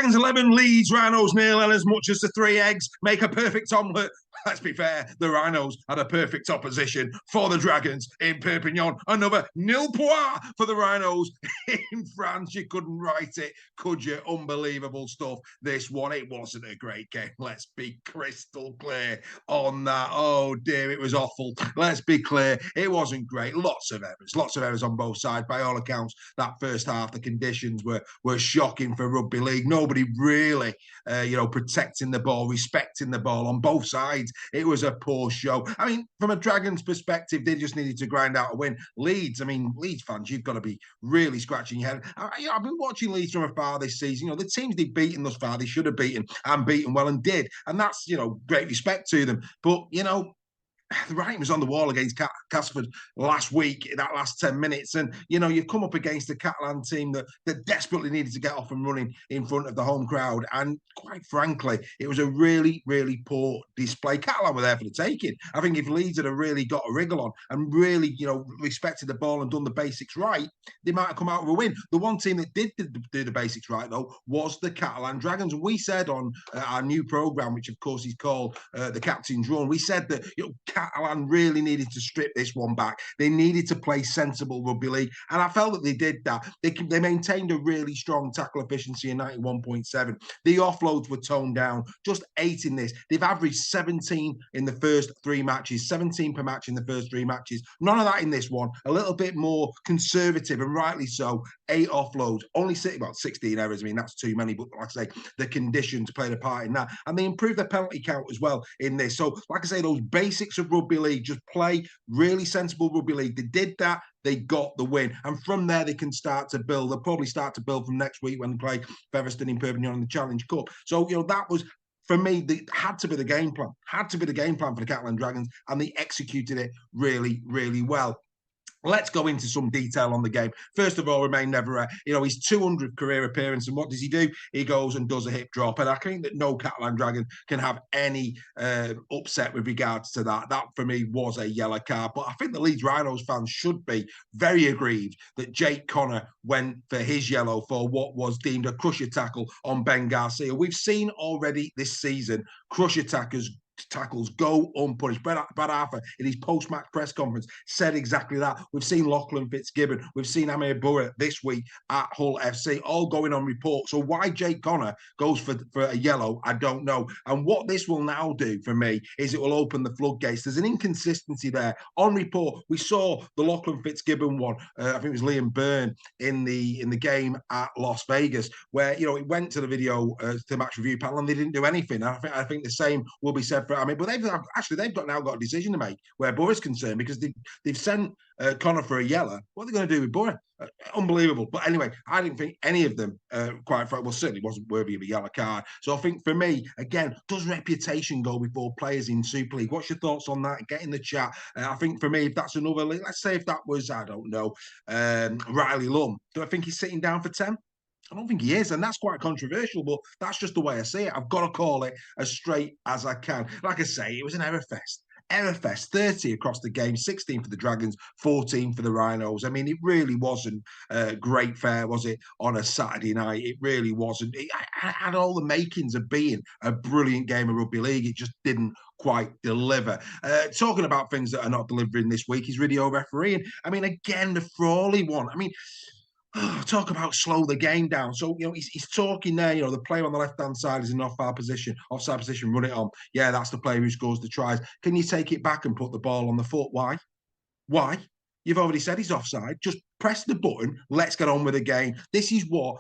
Dragons 11, Leeds Rhinos nil, and as much as the 3 eggs make a perfect omelette, let's be fair, the Rhinos had a perfect opposition for the Dragons in Perpignan. Another nil point for the Rhinos in France. You couldn't write it, could you? Unbelievable stuff. This one, it wasn't a great game. Let's be crystal clear on that. Oh dear, it was awful. Let's be clear, it wasn't great. Lots of errors on both sides. By all accounts, that first half, the conditions were shocking for rugby league. Nobody really, protecting the ball, respecting the ball on both sides. It was a poor show. I mean, from a Dragons perspective, they just needed to grind out a win. Leeds fans, you've got to be really scratching your head. I've been watching Leeds from afar this season. The teams they've beaten thus far, they should have beaten and beaten well and did. And that's, great respect to them. But, the writing was on the wall against Castleford last week, in that last 10 minutes. And, you've come up against a Catalan team that desperately needed to get off and running in front of the home crowd. And quite frankly, it was a really, really poor display. Catalan were there for the taking. I think if Leeds had really got a wriggle on and really, respected the ball and done the basics right, they might have come out with a win. The one team that did do the basics right, though, was the Catalan Dragons. And we said on our new programme, which of course is called The Captain's Run, we said that, Catalan really needed to strip this one back. They needed to play sensible rugby league, and I felt that they did that. They maintained a really strong tackle efficiency in 91.7. The offloads were toned down, just 8 in this. They've averaged 17 in the first 3 matches, 17 per match in the first 3 matches. None of that in this one. A little bit more conservative, and rightly so. 8 offloads, only 16 errors. I mean, that's too many, but like I say, the conditions played a part in that. And they improved their penalty count as well in this. So, like I say, those basics of rugby league, just play really sensible rugby league. They did that. They got the win. And from there, they can start to build. They'll probably start to build from next week when they play Featherstone in Perpignan in the Challenge Cup. So, that was, for me, had to be the game plan. Had to be the game plan for the Catalan Dragons, and they executed it really, really well. Let's go into some detail on the game. First of all, Remain Never. His 200th career appearance, and what does he do? He goes and does a hip drop, and I think that no Catalan Dragon can have any upset with regards to that. That, for me, was a yellow card, but I think the Leeds Rhinos fans should be very aggrieved that Jake Connor went for his yellow for what was deemed a crusher tackle on Ben Garcia. We've seen already this season crusher tackles go unpunished. Brad Arthur, in his post-match press conference, said exactly that. We've seen Lachlan Fitzgibbon, we've seen Amir Burra this week at Hull FC, all going on report. So why Jake Connor goes for a yellow, I don't know. And what this will now do for me is it will open the floodgates. There's an inconsistency there. On report, we saw the Lachlan Fitzgibbon one, I think it was Liam Byrne, in the game at Las Vegas, where, it went to the video, to the match review panel, and they didn't do anything. I think the same will be said for, but they've now got a decision to make where Burra's concerned, because they've sent Connor for a yellow. What are they going to do with Burra? Unbelievable. But anyway, I didn't think any of them, certainly wasn't worthy of a yellow card. So I think for me, again, does reputation go before players in Super League? What's your thoughts on that? Get in the chat. I think for me, if that's another, let's say if that was, I don't know, Riley Lum, do I think he's sitting down for 10? I don't think he is, and that's quite controversial, but that's just the way I see it. I've got to call it as straight as I can. Like I say, it was an error fest. Error fest, 30 across the game, 16 for the Dragons, 14 for the Rhinos. I mean, it really wasn't great fare, was it, on a Saturday night? It really wasn't. It had all the makings of being a brilliant game of rugby league. It just didn't quite deliver. Talking about things that are not delivering this week is video refereeing. I mean, again, the Frawley one. I mean, talk about slow the game down. So, he's talking there, the player on the left-hand side is in offside position, run it on. Yeah, that's the player who scores the tries. Can you take it back and put the ball on the foot? Why? You've already said he's offside. Just press the button. Let's get on with the game. This is what,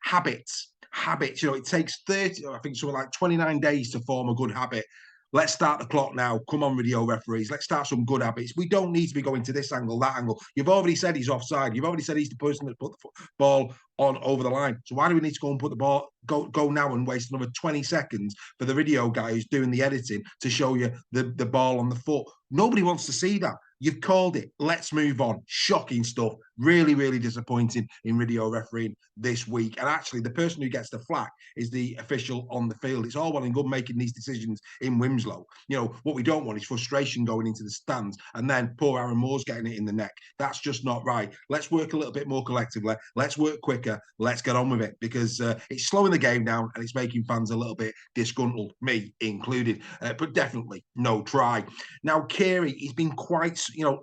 habits. It takes 30, I think something like 29 days to form a good habit. Let's start the clock now. Come on, video referees. Let's start some good habits. We don't need to be going to this angle, that angle. You've already said he's offside. You've already said he's the person that put the ball on over the line. So why do we need to go and put the ball, go now and waste another 20 seconds for the video guy who's doing the editing to show you the ball on the foot? Nobody wants to see that. You've called it. Let's move on. Shocking stuff. Really, really disappointing in video refereeing this week. And actually, the person who gets the flack is the official on the field. It's all well and good making these decisions in Winslow. You know, what we don't want is frustration going into the stands and then poor Aaron Moore's getting it in the neck. That's just not right. Let's work a little bit more collectively. Let's work quicker. Let's get on with it, because it's slowing the game down and it's making fans a little bit disgruntled, me included. But definitely no try. Now, Carey, he's been quite, there'll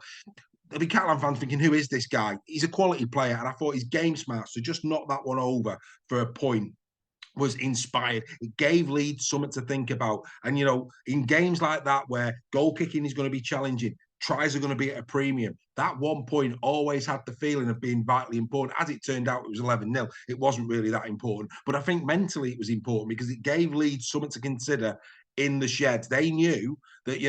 be Catalan fans thinking, who is this guy? He's a quality player, and I thought his game smart, so just knock that one over for a point, was inspired. It gave Leeds something to think about. And, in games like that where goal kicking is going to be challenging, tries are going to be at a premium, that 1 point always had the feeling of being vitally important. As it turned out, it was 11-0. It wasn't really that important. But I think mentally it was important because it gave Leeds something to consider in the shed. They knew that,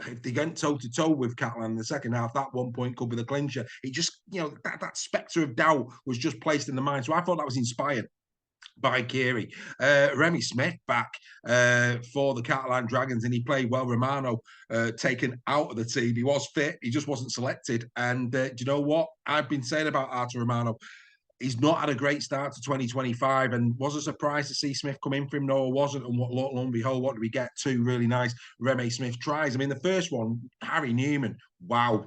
if they went toe-to-toe with Catalan in the second half, that 1 point could be the clincher. It just, that spectre of doubt was just placed in the mind. So I thought that was inspired by Carey. Remy Smith back for the Catalan Dragons, and he played well. Romano taken out of the team. He was fit, he just wasn't selected. And do you know what I've been saying about Artur Romano? He's not had a great start to 2025, and was a surprise to see Smith come in for him. No, it wasn't. And lo and behold, what did we get? Two really nice Remy Smith tries. I mean, the first one, Harry Newman, wow.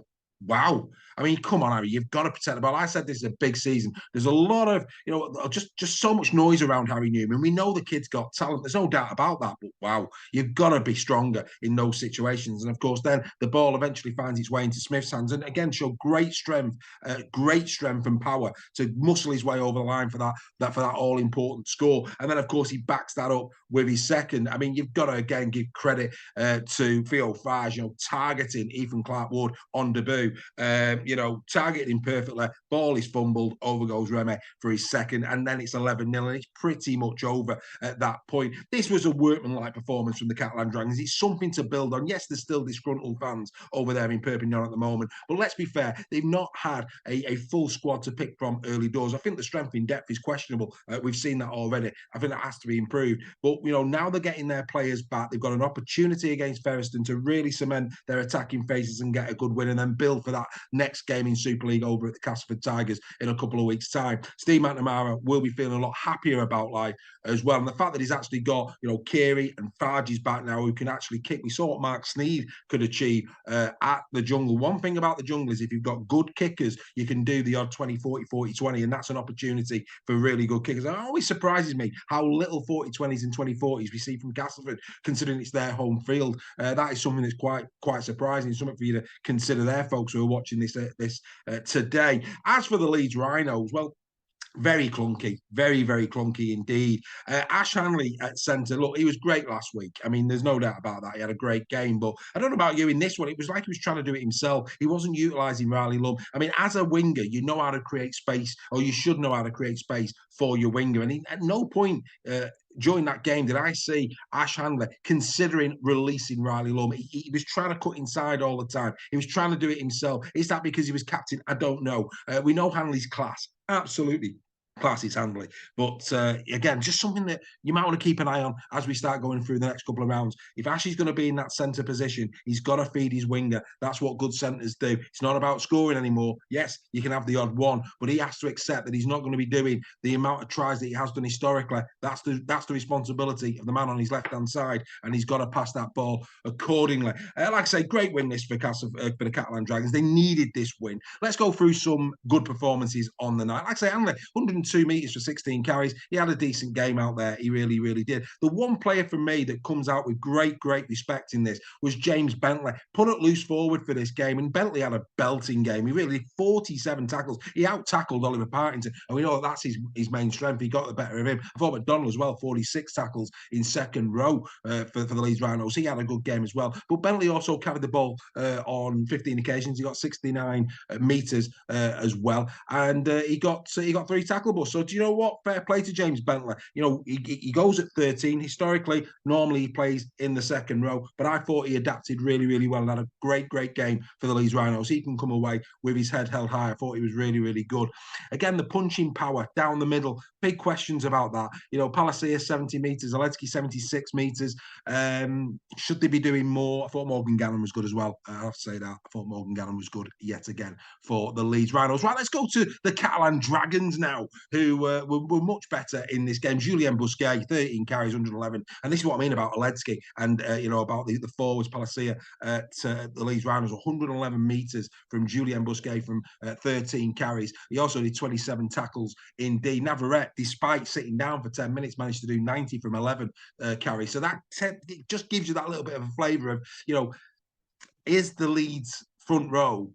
I mean, come on, Harry, you've got to protect the ball. I said this is a big season. There's a lot of, just so much noise around Harry Newman. We know the kid's got talent. There's no doubt about that. But wow, you've got to be stronger in those situations. And of course, then the ball eventually finds its way into Smith's hands. And again, showed great strength and power to muscle his way over the line for that all important score. And then, of course, he backs that up with his second. I mean, you've got to again give credit to Theo Fage, targeting Ethan Clark-Ward on debut. Targeted him perfectly. Ball is fumbled. Over goes Remy for his second, and then it's 11-0, and it's pretty much over at that point. This was a workmanlike performance from the Catalan Dragons. It's something to build on. Yes, there's still disgruntled fans over there in Perpignan at the moment, but let's be fair, they've not had a full squad to pick from early doors. I think the strength in depth is questionable. We've seen that already. I think that has to be improved. But, now they're getting their players back. They've got an opportunity against Ferriston to really cement their attacking phases and get a good win, and then build for that next game in Super League over at the Castleford Tigers in a couple of weeks' time. Steve McNamara will be feeling a lot happier about life as well. And the fact that he's actually got, Carey and Farges back now who can actually kick. We saw what Mark Sneed could achieve at the Jungle. One thing about the Jungle is if you've got good kickers, you can do the odd 20-40, 40-20, and that's an opportunity for really good kickers. And it always surprises me how little 40-20s and 20-40s we see from Castleford, considering it's their home field. That is something that's quite surprising, something for you to consider there, folks who are watching this today. As for the Leeds Rhinos, well, very clunky, very, very clunky indeed. Ash Hanley at centre, look, he was great last week. I mean, there's no doubt about that. He had a great game, but I don't know about you in this one. It was like he was trying to do it himself. He wasn't utilising Riley Lum. I mean, as a winger, you know how to create space, or you should know how to create space for your winger. And at no point during that game did I see Ash Handler considering releasing Riley Lum. He was trying to cut inside all the time. He was trying to do it himself. Is that because he was captain? I don't know. We know Hanley's class. Absolutely. Class is Handley. But again, just something that you might want to keep an eye on as we start going through the next couple of rounds. If Ashley's going to be in that centre position, he's got to feed his winger. That's what good centres do. It's not about scoring anymore. Yes, you can have the odd one, but he has to accept that he's not going to be doing the amount of tries that he has done historically. That's the responsibility of the man on his left-hand side, and he's got to pass that ball accordingly. Like I say, great win this for the Catalan Dragons. They needed this win. Let's go through some good performances on the night. Like I say, Handley, 102 metres for 16 carries. He had a decent game out there. He really, really did. The one player for me that comes out with great respect in this was James Bentley. Put it loose forward for this game, and Bentley had a belting game. He really did 47 tackles. He out-tackled Oliver Partington, and we know that's his main strength. He got the better of him. I thought McDonald as well, 46 tackles in second row for the Leeds Rhinos. He had a good game as well. But Bentley also carried the ball on 15 occasions. He got 69 metres as well, and he got 3 tackle bus. So do you know what? Fair play to James Bentley. You know, he goes at 13. Historically, normally he plays in the second row, but I thought he adapted really, really well and had a great game for the Leeds Rhinos. He can come away with his head held high. I thought he was really, really good. Again, the punching power down the middle, big questions about that. You know, Palacia 70 metres, Aletsky 76 metres. Should they be doing more? I thought Morgan Gannon was good as well. I have to say that. I thought Morgan Gannon was good yet again for the Leeds Rhinos. Right, let's go to the Catalan Dragons now, who were much better in this game. Julien Busquet, 13 carries, 111. And this is what I mean about Aletsky and, about the forwards, Palacia at the Leeds Rhinos, 111 metres from Julien Busquet from 13 carries. He also did 27 tackles in D. Navarrete, despite sitting down for 10 minutes, managed to do 90 from 11 carries. So that it just gives you that little bit of a flavour of, is the Leeds front row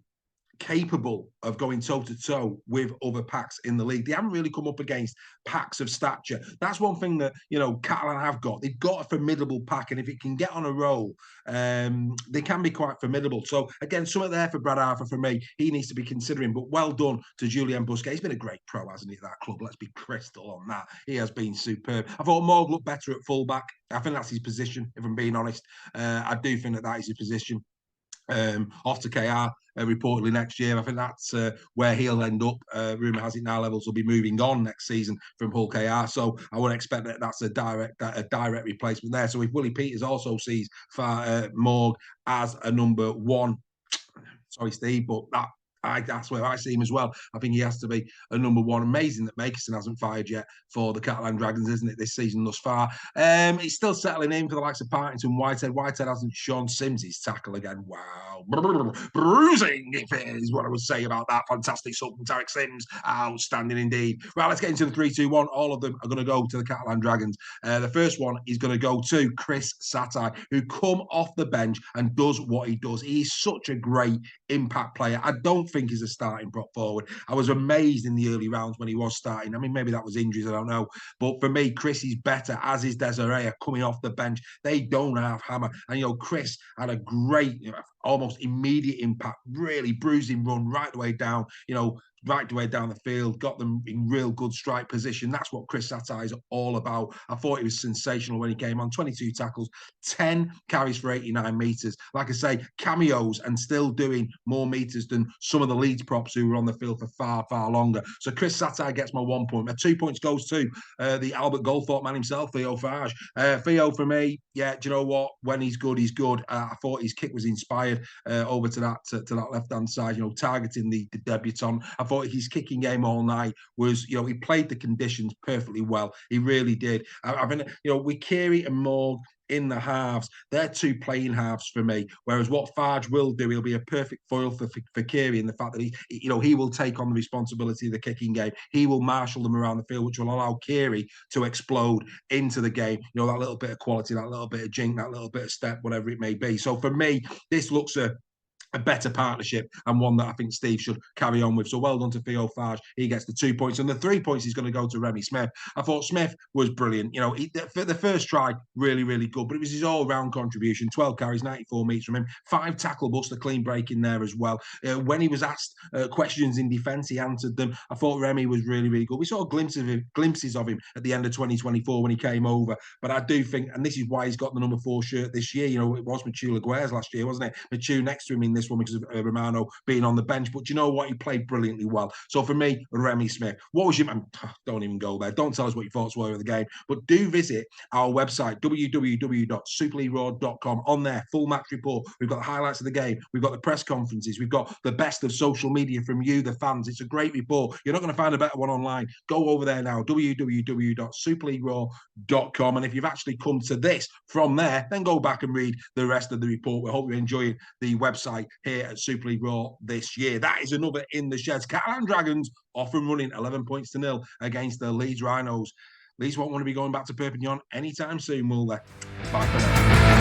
capable of going toe-to-toe with other packs in the league? They haven't really come up against packs of stature. That's one thing that, Catalan have got. They've got a formidable pack, and if it can get on a roll, they can be quite formidable. So, again, something there for Brad Arthur for me. He needs to be considering, but well done to Julien Busquet. He's been a great pro, hasn't he, at that club? Let's be crystal on that. He has been superb. I thought Morg looked better at fullback. I think that's his position, if I'm being honest. I do think that is his position. Off to KR reportedly next year. I think that's where he'll end up. Rumour has it now Levels will be moving on next season from Hull KR, so I would expect that that's a direct replacement there. So if Willie Peters also sees Morg as a number one, sorry Steve, but that's where I see him as well. I think he has to be a number one. Amazing that Makerson hasn't fired yet for the Catalan Dragons, isn't it, this season thus far? He's still settling in for the likes of Partington, Whitehead. Whitehead hasn't shown Simms' tackle again. Wow. Bruising, if it is what I would say about that. Fantastic sub from Tarek Simms. Outstanding indeed. Right, let's get into the 3-2-1. All of them are going to go to the Catalan Dragons. The first one is going to go to Chris Satai, who come off the bench and does what he does. He's such a great impact player. I don't think he's a starting prop forward. I was amazed in the early rounds when he was starting. I mean, maybe that was injuries, I don't know. But for me, Chris is better, as is Desiree, coming off the bench. They don't have hammer. And, Chris had a great, almost immediate impact, really bruising run right the way down, right the way down the field, got them in real good strike position. That's what Chris Satai is all about. I thought he was sensational when he came on. 22 tackles, 10 carries for 89 metres. Like I say, cameos and still doing more metres than some of the Leeds props who were on the field for far, far longer. So Chris Satai gets my 1 point. My 2 points goes to the Albert Goldthorpe man himself, Theo Farge. Theo, for me, do you know what? When he's good, he's good. I thought his kick was inspired over to that left-hand side, targeting the debutant. I thought his kicking game all night was, he played the conditions perfectly well. He really did. I mean, with Keary and Morg in the halves, they're two playing halves for me. Whereas what Farge will do, he'll be a perfect foil for Keary in the fact that he will take on the responsibility of the kicking game. He will marshal them around the field, which will allow Keary to explode into the game. That little bit of quality, that little bit of jink, that little bit of step, whatever it may be. So for me, this looks a better partnership and one that I think Steve should carry on with. So well done to Theo Farge. He gets the 2 points. And the 3 points is going to go to Remy Smith. I thought Smith was brilliant. For the first try, really, really good. But it was his all-round contribution. 12 carries, 94 metres from him. 5 tackle busts, a clean break in there as well. When he was asked questions in defence, he answered them. I thought Remy was really, really good. We saw glimpses of him at the end of 2024 when he came over. But I do think, and this is why he's got the number 4 shirt this year, it was Machu Laguerre's last year, wasn't it? Machu next to him in this one because of Romano being on the bench. But you know what? He played brilliantly well. So for me, Remy Smith. What was your... Don't even go there. Don't tell us what your thoughts were of the game. But do visit our website, www.superleagueraw.com. On there, full match report. We've got the highlights of the game. We've got the press conferences. We've got the best of social media from you, the fans. It's a great report. You're not going to find a better one online. Go over there now, www.superleagueraw.com. And if you've actually come to this from there, then go back and read the rest of the report. We hope you're enjoying the website here at Super League Raw this year. That is another in the sheds. Catalan Dragons off and running 11 points to 0 against the Leeds Rhinos. Leeds won't want to be going back to Perpignan anytime soon, will they? Bye for now.